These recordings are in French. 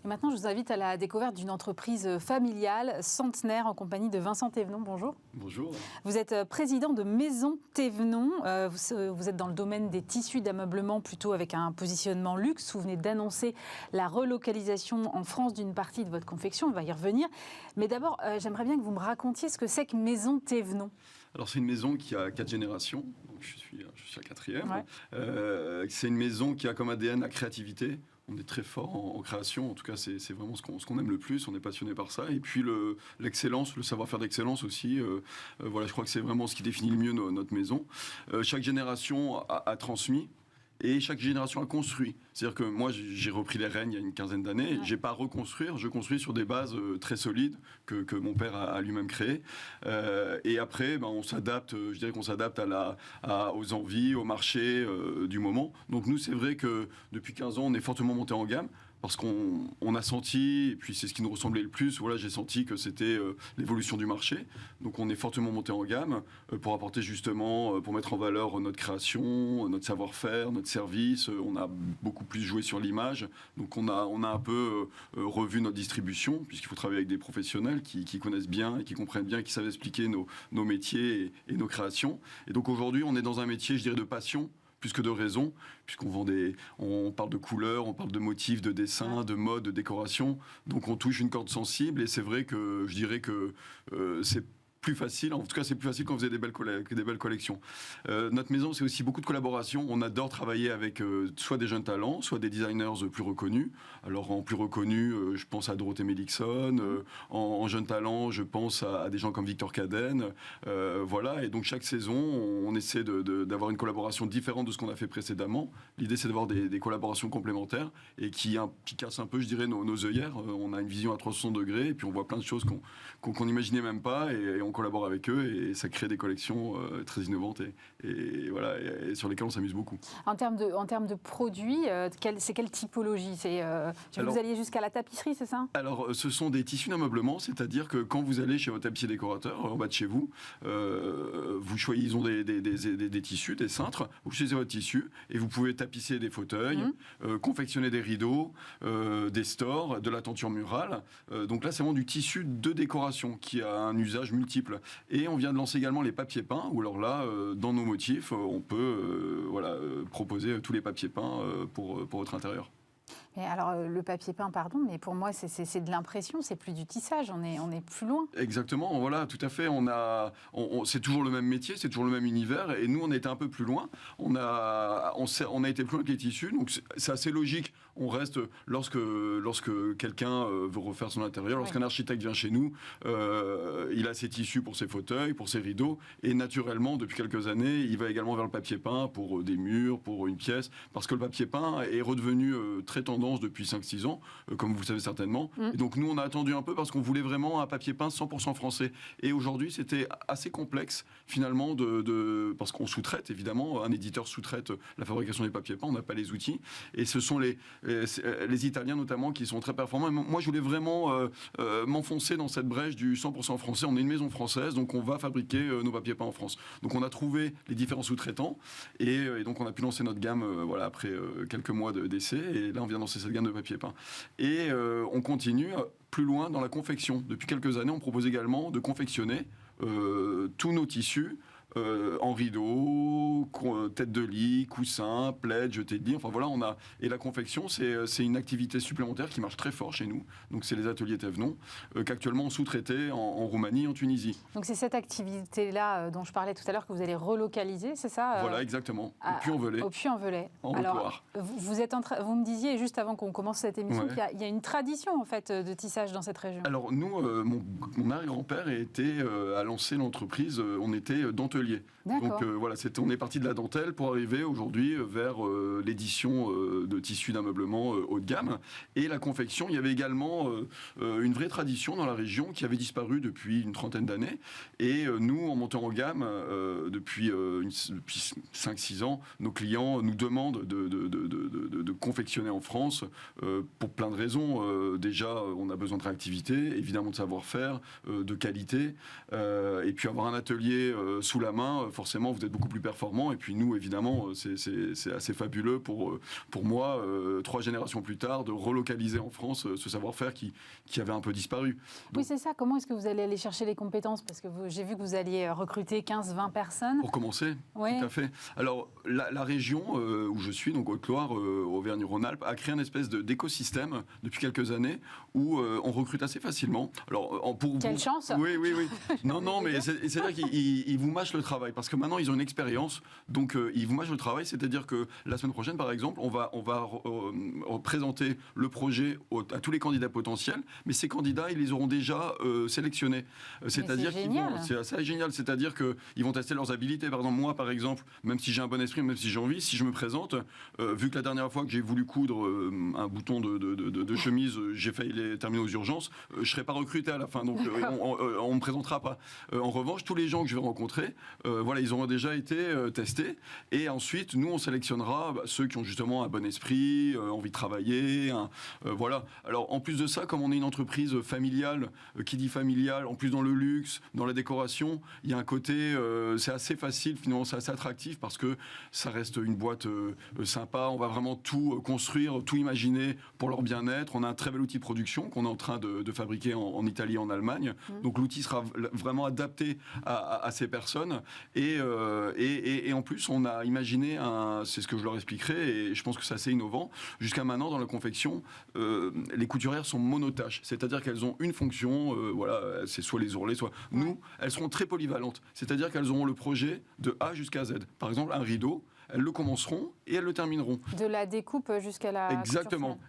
Et maintenant, je vous invite à la découverte d'une entreprise familiale, centenaire, en compagnie de Vincent Thévenon. Bonjour. Bonjour. Vous êtes président de Maison Thévenon. Vous êtes dans le domaine des tissus d'ameublement, plutôt avec un positionnement luxe. Vous venez d'annoncer la relocalisation en France d'une partie de votre confection. On va y revenir. Mais d'abord, j'aimerais bien que vous me racontiez ce que c'est que Maison Thévenon. Alors, c'est une maison qui a 4 générations. Donc, je suis la 4e. Ouais. C'est une maison qui a comme ADN la créativité. On est très fort en création. En tout cas, c'est vraiment ce qu'on aime le plus. On est passionné par ça. Et puis, l'excellence, le savoir-faire d'excellence aussi. Voilà, je crois que c'est vraiment ce qui définit le mieux notre maison. Chaque génération a transmis. Et chaque génération a construit. C'est-à-dire que moi, j'ai repris les rênes il y a une quinzaine d'années. Ouais. Je n'ai pas à reconstruire. Je construis sur des bases très solides que mon père a lui-même créées. Et après, on s'adapte. Je dirais qu'on s'adapte aux envies, au marché du moment. Donc nous, c'est vrai que depuis 15 ans, on est fortement monté en gamme. Parce qu'on a senti, et puis c'est ce qui nous ressemblait le plus, voilà, j'ai senti que c'était l'évolution du marché. Donc on est fortement monté en gamme pour apporter justement, pour mettre en valeur notre création, notre savoir-faire, notre service. On a beaucoup plus joué sur l'image. Donc on a un peu revu notre distribution, puisqu'il faut travailler avec des professionnels qui connaissent bien et qui comprennent bien, qui savent expliquer nos métiers et nos créations. Et donc aujourd'hui, on est dans un métier, je dirais, de passion, plus que de raison, puisqu'on on parle de couleurs, on parle de motifs, de dessins, de mode, de décoration. Donc on touche une corde sensible et c'est vrai que je dirais que c'est plus facile, en tout cas c'est plus facile quand vous avez des belles collections. Notre maison, c'est aussi beaucoup de collaborations. On adore travailler avec soit des jeunes talents, soit des designers plus reconnus. Alors en plus reconnus, je pense à Dorothée Mélixson. En jeunes talents, je pense à des gens comme Victor Cadenne. Voilà, et donc chaque saison, on essaie d'avoir une collaboration différente de ce qu'on a fait précédemment. L'idée, c'est d'avoir des collaborations complémentaires et qui cassent un peu, je dirais, nos œillères. On a une vision à 360 degrés et puis on voit plein de choses qu'on n'imaginait même pas et on collabore avec eux et ça crée des collections très innovantes et voilà, et sur lesquelles on s'amuse beaucoup. En termes de produits, c'est quelle typologie? Vous alliez jusqu'à la tapisserie, c'est ça? Alors, ce sont des tissus d'ameublement, c'est-à-dire que quand vous allez chez votre tapissier décorateur, en bas de chez vous, ils ont des tissus, des cintres, vous choisissez votre tissu et vous pouvez tapisser des fauteuils, confectionner des rideaux, des stores, de la tenture murale. Donc là, c'est vraiment du tissu de décoration qui a un usage multiple. Et on vient de lancer également les papiers peints, où alors là, dans nos motifs, on peut proposer tous les papiers peints pour votre intérieur. Mais alors, le papier peint, pardon, mais pour moi, c'est de l'impression, c'est plus du tissage, on est plus loin. Exactement, voilà, tout à fait. C'est toujours le même métier, c'est toujours le même univers, et nous, on était un peu plus loin. On a été plus loin que les tissus, donc c'est assez logique. On reste, lorsque quelqu'un veut refaire son intérieur, lorsqu'un architecte vient chez nous, il a ses tissus pour ses fauteuils, pour ses rideaux, et naturellement, depuis quelques années, il va également vers le papier peint pour des murs, pour une pièce, parce que le papier peint est redevenu très tendance depuis 5-6 ans, comme vous le savez certainement. Et donc nous, on a attendu un peu parce qu'on voulait vraiment un papier peint 100% français. Et aujourd'hui, c'était assez complexe, finalement, parce qu'on sous-traite, évidemment. Un éditeur sous-traite la fabrication des papiers peints, on n'a pas les outils. Et ce sont les Italiens, notamment, qui sont très performants. Et moi, je voulais vraiment m'enfoncer dans cette brèche du 100% français. On est une maison française, donc on va fabriquer nos papiers peints en France. Donc on a trouvé les différents sous-traitants. Et donc on a pu lancer notre gamme après quelques mois d'essai. Et là, on vient de lancer cette gamme de papier peint. Et on continue plus loin dans la confection. Depuis quelques années, on propose également de confectionner tous nos tissus en rideaux, tête de lit, coussins, plaid, jeté de lit. Enfin voilà, et la confection, c'est une activité supplémentaire qui marche très fort chez nous. Donc c'est les ateliers Thévenon qu'actuellement on sous-traitait en Roumanie et en Tunisie. Donc c'est cette activité-là dont je parlais tout à l'heure que vous allez relocaliser, c'est ça? Voilà, exactement. Au Puy-en-Velay. Au Puy-en-Velay. Alors, vous me disiez juste avant qu'on commence cette émission qu'il y a une tradition en fait de tissage dans cette région. Alors nous, mon arrière-grand-père a lancé l'entreprise. On était dentelier. Donc voilà, on est parti de la dentelle pour arriver aujourd'hui vers l'édition de tissus d'ameublement haut de gamme. Et la confection, il y avait également une vraie tradition dans la région qui avait disparu depuis une trentaine d'années. Et nous, en montant en gamme, depuis 5-6 ans, nos clients nous demandent de confectionner en France pour plein de raisons. Déjà, on a besoin de réactivité, évidemment de savoir-faire, de qualité, et puis avoir un atelier sous la la main, forcément, vous êtes beaucoup plus performant. Et puis nous, évidemment, c'est assez fabuleux pour moi, 3 générations plus tard, de relocaliser en France ce savoir-faire qui avait un peu disparu. Donc, oui, c'est ça. Comment est-ce que vous allez aller chercher les compétences? Parce que j'ai vu que vous alliez recruter 15-20 personnes. pour commencer, Oui. tout à fait. Alors, la région où je suis, donc Haute-Loire, Auvergne-Rhône-Alpes, a créé un espèce d'écosystème depuis quelques années où on recrute assez facilement. Alors, Quelle chance! Oui. Non, mais c'est-à-dire qu'ils vous mâchent le travail, parce que maintenant, ils ont une expérience, donc ils vous mâchent le travail, c'est-à-dire que la semaine prochaine, par exemple, on va présenter le projet à tous les candidats potentiels, mais ces candidats, ils les auront déjà sélectionnés. C'est-à-dire c'est assez génial, c'est-à-dire qu'ils vont tester leurs habilités. Par exemple, moi, par exemple, même si j'ai un bon esprit, même si j'ai envie, si je me présente, vu que la dernière fois que j'ai voulu coudre un bouton de chemise, j'ai failli les terminer aux urgences, je ne serai pas recruté à la fin, donc on ne me présentera pas. En revanche, tous les gens que je vais rencontrer, voilà, ils auront déjà été testés, et ensuite, nous, on sélectionnera ceux qui ont justement un bon esprit, envie de travailler, voilà. Alors, en plus de ça, comme on est une entreprise familiale, qui dit familiale, en plus dans le luxe, dans la décoration, il y a un côté, c'est assez facile, finalement, c'est assez attractif, parce que ça reste une boîte sympa, on va vraiment tout construire, tout imaginer pour leur bien-être. On a un très bel outil de production qu'on est en train de fabriquer en Italie et en Allemagne. Donc l'outil sera vraiment adapté à ces personnes. Et en plus, on a imaginé, c'est ce que je leur expliquerai, et je pense que c'est assez innovant, jusqu'à maintenant dans la confection, les couturières sont monotâches, c'est-à-dire qu'elles ont une fonction, voilà, c'est soit les ourlets, soit... Nous, elles seront très polyvalentes, c'est-à-dire qu'elles auront le projet de A jusqu'à Z. Par exemple, un rideau, elles le commenceront et elles le termineront. De la découpe jusqu'à la Exactement.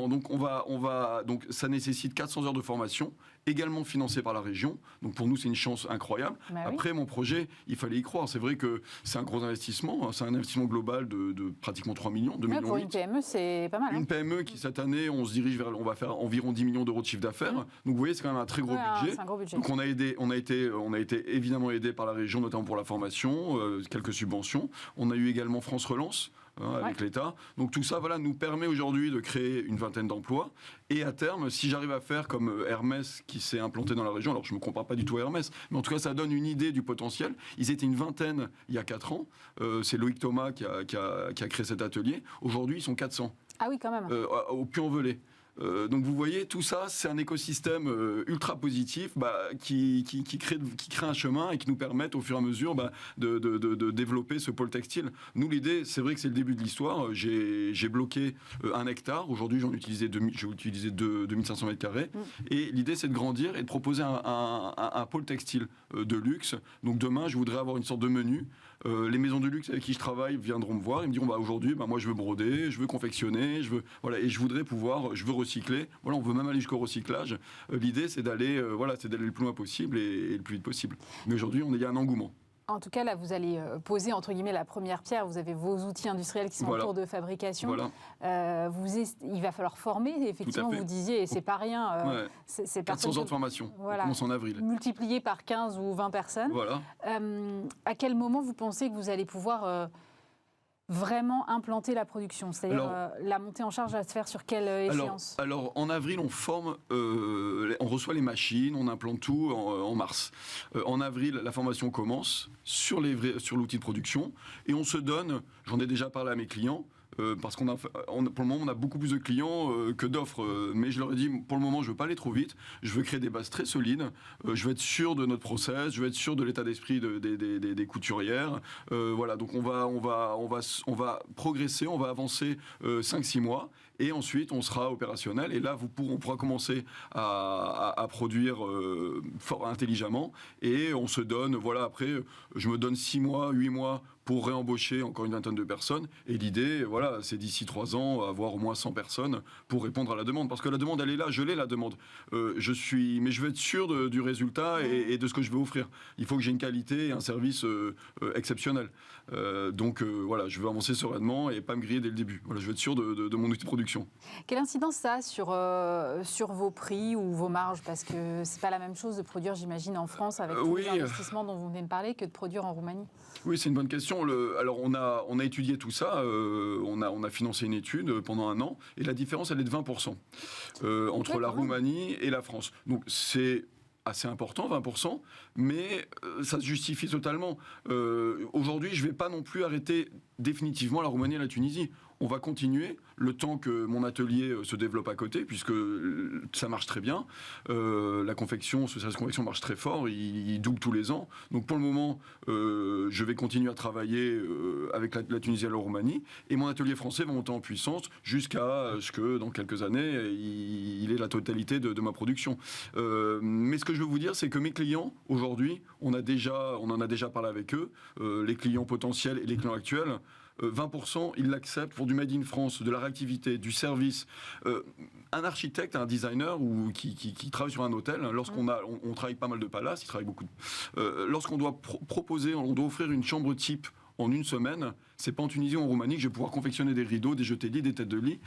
Donc ça nécessite 400 heures de formation, également financée par la région. Donc pour nous, c'est une chance incroyable. Après, mon projet, il fallait y croire. C'est vrai que c'est un gros investissement. C'est un investissement global de pratiquement 3 millions, 2 millions. Pour une PME, c'est pas mal. Une PME qui, cette année, on va faire environ 10 millions d'euros de chiffre d'affaires. Donc vous voyez, c'est quand même un très gros budget. C'est un gros budget. Donc on a été évidemment aidé par la région, notamment pour la formation, quelques subventions. On a eu également France Relance, avec l'État. Donc tout ça, voilà, nous permet aujourd'hui de créer une vingtaine d'emplois. Et à terme, si j'arrive à faire comme Hermès qui s'est implanté dans la région, alors je ne me compare pas du tout à Hermès, mais en tout cas ça donne une idée du potentiel. Ils étaient une vingtaine il y a 4 ans. C'est Loïc Thomas qui a créé cet atelier. Aujourd'hui, ils sont 400. Ah oui, quand même. Au Puy-en-Velay. Donc vous voyez, tout ça, c'est un écosystème ultra positif qui crée un chemin et qui nous permet au fur et à mesure de développer ce pôle textile. Nous, l'idée, c'est vrai que c'est le début de l'histoire. J'ai bloqué 1 hectare. Aujourd'hui, j'ai utilisé 2500 mètres carrés. Et l'idée, c'est de grandir et de proposer un pôle textile de luxe. Donc demain, je voudrais avoir une sorte de menu. Les maisons de luxe avec qui je travaille viendront me voir. Ils me diront aujourd'hui, moi, je veux broder, je veux confectionner, et je voudrais je veux recycler. Voilà, on veut même aller jusqu'au recyclage. L'idée, c'est d'aller le plus loin possible et le plus vite possible. Mais aujourd'hui, il y a un engouement. En tout cas, là, vous allez poser, entre guillemets, la première pierre. Vous avez vos outils industriels qui sont en cours de fabrication. Voilà. Il va falloir former, effectivement, vous disiez, et c'est pas rien. C'est 400 heures de formation. Voilà. On commence en avril. Multiplié par 15 ou 20 personnes. Voilà. À quel moment vous pensez que vous allez pouvoir vraiment implanter la production? C'est-à-dire la montée en charge va se faire sur quelle échéance? Alors, en avril, on forme, on reçoit les machines, on implante tout en mars. En avril, la formation commence sur l'outil de production et on se donne, j'en ai déjà parlé à mes clients, parce pour le moment, on a beaucoup plus de clients que d'offres. Mais je leur ai dit, pour le moment, je ne veux pas aller trop vite. Je veux créer des bases très solides. Je veux être sûr de notre process. Je veux être sûr de l'état d'esprit des couturières. Voilà, donc on va progresser, on va avancer 5-6 mois. Et ensuite, on sera opérationnel. Et là, on pourra commencer à produire fort intelligemment. Et on se donne, voilà, après, je me donne 6 mois, 8 mois pour réembaucher encore une vingtaine de personnes. Et l'idée, voilà, c'est d'ici 3 ans, avoir au moins 100 personnes pour répondre à la demande. Parce que la demande, elle est là, je l'ai, la demande. Mais je veux être sûr du résultat et de ce que je vais offrir. Il faut que j'ai une qualité et un service exceptionnel. Donc, voilà, je veux avancer sereinement et pas me griller dès le début. Voilà, je veux être sûr de mon outil de production. Quelle incidence ça a sur vos prix ou vos marges? Parce que c'est pas la même chose de produire, j'imagine, en France avec tous les investissements dont vous venez de parler que de produire en Roumanie. Oui, c'est une bonne question. Alors, on a étudié tout ça. On a financé une étude pendant 1 an. Et la différence, elle est de 20% entre la Roumanie et la France. Donc, c'est assez important, 20%, mais ça se justifie totalement. Aujourd'hui, je ne vais pas non plus arrêter définitivement la Roumanie et la Tunisie. On va continuer le temps que mon atelier se développe à côté, puisque ça marche très bien. La confection, ce service de confection marche très fort, il double tous les ans. Donc pour le moment, je vais continuer à travailler avec la Tunisie et la Roumanie. Et mon atelier français va monter en puissance jusqu'à ce que, dans quelques années, il ait la totalité de ma production. Mais ce que je veux vous dire, c'est que mes clients, aujourd'hui, on en a déjà parlé avec eux, les clients potentiels et les clients actuels, 20%, ils l'acceptent pour du Made in France, de la réactivité, du service. Un architecte, un designer qui travaille sur un hôtel, on travaille pas mal de palaces, il travaille beaucoup. Lorsqu'on doit proposer, on doit offrir une chambre type en une semaine, c'est pas en Tunisie ou en Roumanie que je vais pouvoir confectionner des rideaux, des jetés de lit, des têtes de lit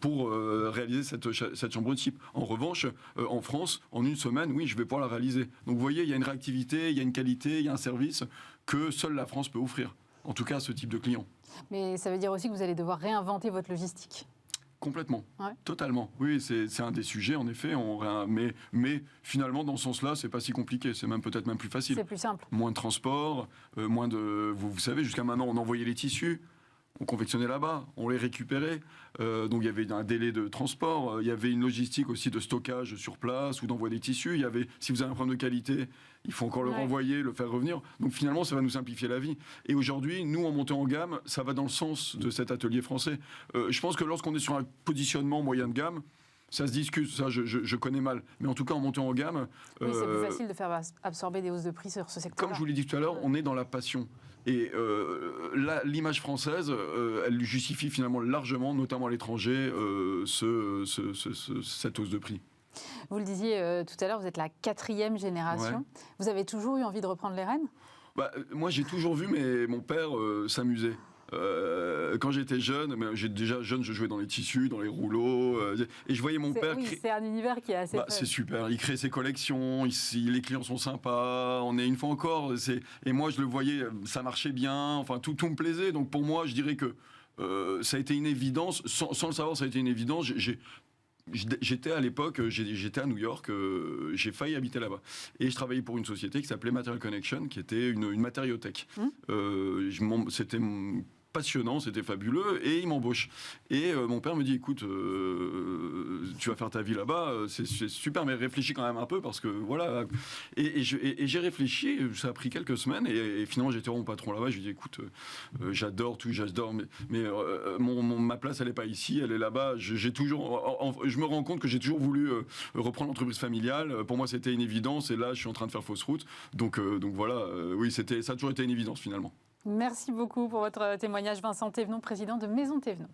pour réaliser cette chambre type. En revanche, en France, en une semaine, oui, je vais pouvoir la réaliser. Donc vous voyez, il y a une réactivité, il y a une qualité, il y a un service que seule la France peut offrir. En tout cas, ce type de client. Mais ça veut dire aussi que vous allez devoir réinventer votre logistique. Complètement, ouais. Totalement. Oui, c'est un des sujets, en effet. Mais finalement, dans ce sens-là, c'est pas si compliqué. C'est peut-être même plus facile. C'est plus simple. Moins de transport, moins de... Vous savez, jusqu'à maintenant, on envoyait les tissus. On confectionnait là-bas, on les récupérait. Donc il y avait un délai de transport, il y avait une logistique aussi de stockage sur place ou d'envoi des tissus. Il y avait, si vous avez un problème de qualité, il faut encore le renvoyer, le faire revenir. Donc finalement, ça va nous simplifier la vie. Et aujourd'hui, nous, en montée en gamme, ça va dans le sens de cet atelier français. Je pense que lorsqu'on est sur un positionnement moyen de gamme, ça se discute, ça je connais mal. Mais en tout cas, en montant en gamme... Oui, c'est plus facile de faire absorber des hausses de prix sur ce secteur-là. Comme je vous l'ai dit tout à l'heure, on est dans la passion. Et l'image française, elle justifie finalement largement, notamment à l'étranger, cette hausse de prix. Vous le disiez tout à l'heure, vous êtes la 4e génération. Ouais. Vous avez toujours eu envie de reprendre les rênes ? Moi, j'ai toujours vu mon père s'amuser. Quand j'étais jeune, je jouais dans les tissus, dans les rouleaux, et je voyais mon père. Oui, c'est un univers qui est assez. C'est super. Il crée ses collections. Les clients sont sympas. On est une fois encore. Et moi, je le voyais, ça marchait bien. Enfin, tout me plaisait. Donc pour moi, je dirais que ça a été une évidence. Sans le savoir, ça a été une évidence. J'étais à l'époque, j'étais à New York, j'ai failli habiter là-bas. Et je travaillais pour une société qui s'appelait Material Connection, qui était une matériothèque. C'était passionnant, c'était fabuleux, et il m'embauche. Et mon père me dit, écoute, tu vas faire ta vie là-bas, c'est super, mais réfléchis quand même un peu, parce que voilà. Et j'ai réfléchi, ça a pris quelques semaines, et finalement j'étais mon patron là-bas, je lui ai dit, écoute, j'adore, mais ma place, elle n'est pas ici, elle est là-bas. Je me rends compte que j'ai toujours voulu reprendre l'entreprise familiale. Pour moi, c'était une évidence, et là, je suis en train de faire fausse route. Donc voilà, oui, ça a toujours été une évidence finalement. Merci beaucoup pour votre témoignage, Vincent Thévenon, président de Maison Thévenon.